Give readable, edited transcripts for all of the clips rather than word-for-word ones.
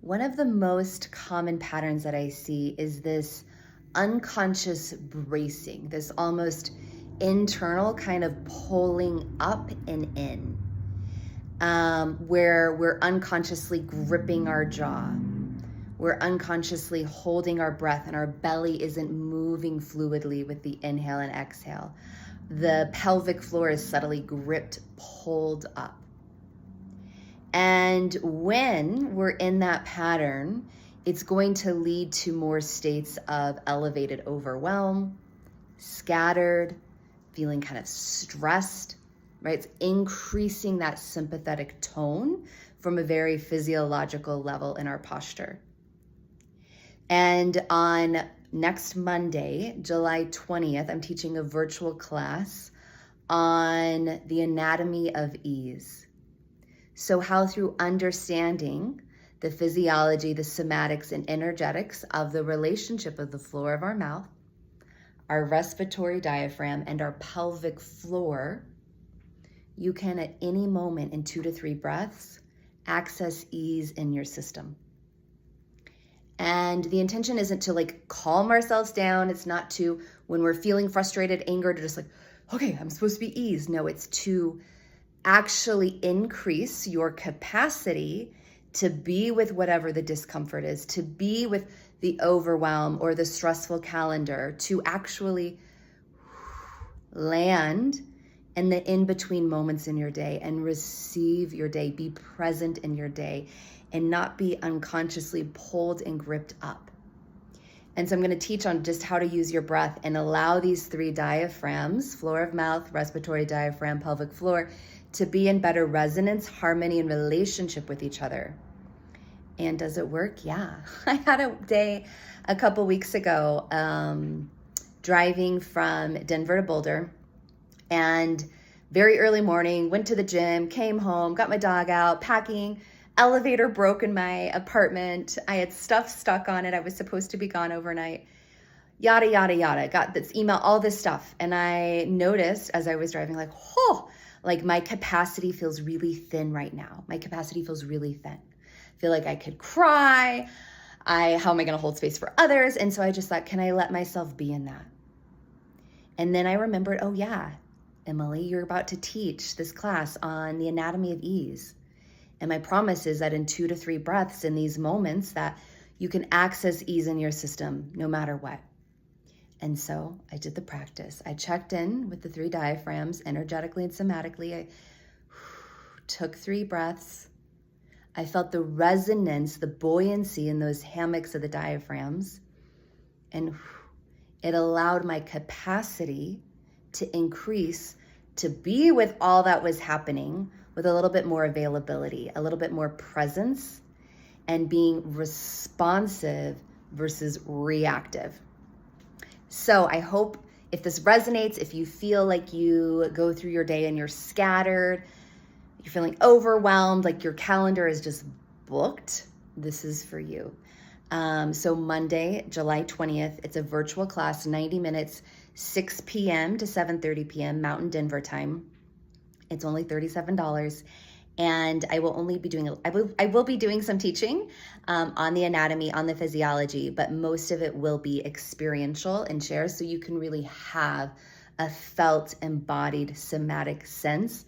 One of the most common patterns that I see is this unconscious bracing, this almost internal kind of pulling up and in, where we're unconsciously gripping our jaw. We're unconsciously holding our breath and our belly isn't moving fluidly with the inhale and exhale. The pelvic floor is subtly gripped, pulled up. And when we're in that pattern, it's going to lead to more states of elevated overwhelm, scattered, feeling kind of stressed, right? It's increasing that sympathetic tone from a very physiological level in our posture. And on next Monday, July 20th, I'm teaching a virtual class on the anatomy of ease. So how through understanding the physiology, the somatics and energetics of the relationship of the floor of our mouth, our respiratory diaphragm, and our pelvic floor, you can at any moment in 2 to 3 breaths access ease in your system. And the intention isn't to calm ourselves down. It's not to, when we're feeling frustrated, anger, to just okay, I'm supposed to be eased. No, it's to actually increase your capacity to be with whatever the discomfort is, to be with the overwhelm or the stressful calendar, to actually land in the in-between moments in your day and receive your day, be present in your day, and not be unconsciously pulled and gripped up. And so I'm going to teach on just how to use your breath and allow these 3 diaphragms, floor of mouth, respiratory diaphragm, pelvic floor, to be in better resonance, harmony, and relationship with each other. And does it work? Yeah. I had a day a couple weeks ago driving from Denver to Boulder, and very early morning, went to the gym, came home, got my dog out, packing. Elevator broke in my apartment. I had stuff stuck on it. I was supposed to be gone overnight. Yada, yada, yada. Got this email, all this stuff. And I noticed as I was driving, my capacity feels really thin right now. My capacity feels really thin. I feel like I could cry. How am I going to hold space for others? And so I just thought, can I let myself be in that? And then I remembered, oh yeah, Emily, you're about to teach this class on the anatomy of ease. And my promise is that in 2 to 3 breaths in these moments that you can access ease in your system no matter what. And so I did the practice. I checked in with the 3 diaphragms energetically and somatically. I took 3 breaths. I felt the resonance, the buoyancy in those hammocks of the diaphragms. And it allowed my capacity to increase, to be with all that was happening with a little bit more availability, a little bit more presence, and being responsive versus reactive. So I hope if this resonates, if you feel like you go through your day and you're scattered, you're feeling overwhelmed, like your calendar is just booked, this is for you. So Monday, July 20th, it's a virtual class, 90 minutes, 6 p.m. to 7:30 p.m. Mountain Denver time. It's only $37, and I will be doing some teaching on the anatomy, on the physiology, but most of it will be experiential and share, so you can really have a felt, embodied, somatic sense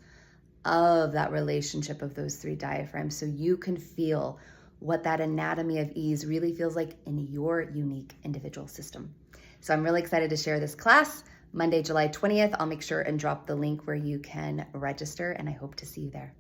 of that relationship of those 3 diaphragms, so you can feel what that anatomy of ease really feels like in your unique individual system. So I'm really excited to share this class. Monday, July 20th. I'll make sure and drop the link where you can register, and I hope to see you there.